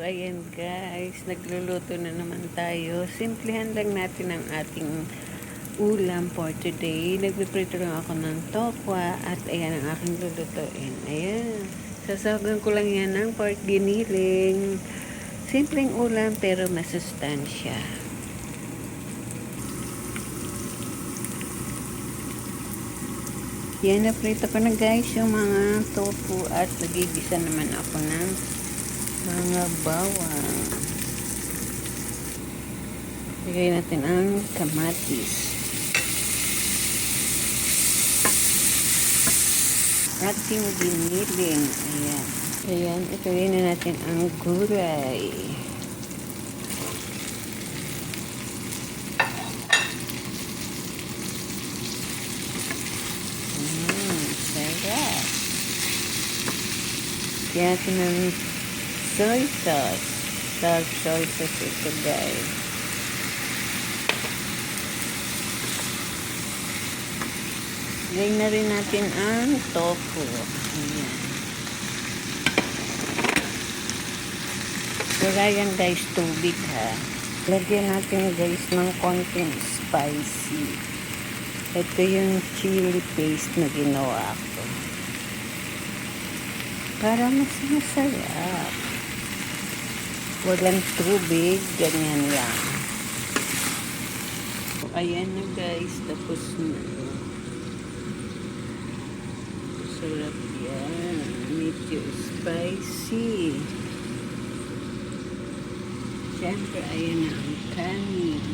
ayan guys, nagluluto na naman tayo. Simplihan lang natin ang ating ulam for today. Nagpiprito lang ako ng tokwa at ayan ang aking lulutuin. Ayan, sasawagan ko lang yan ng pork giniling. Simpleng ulam pero masustansya. Yan, naprito ko na guys yung mga tofu at nagigisa naman ako ng mga bawang. Lagay natin ang kamatis. Ating giniling. Ayan. Ayan, ilagay na natin ang gulay. Sarap. Lagyan natin ng soy sauce. Dark soy sauce ito guys. Lagyan na rin natin ang tofu. Ayan. Wala yan guys, tubig ha. Lagyan natin guys ng konting spicy. Ito yung chili paste na ginawa ko. Para mas masarap. Walang tubig, ganyan lang. Ayan na guys, tapos na. Sarap yan. Medyo spicy. Siyempre, ayan na ang kanin.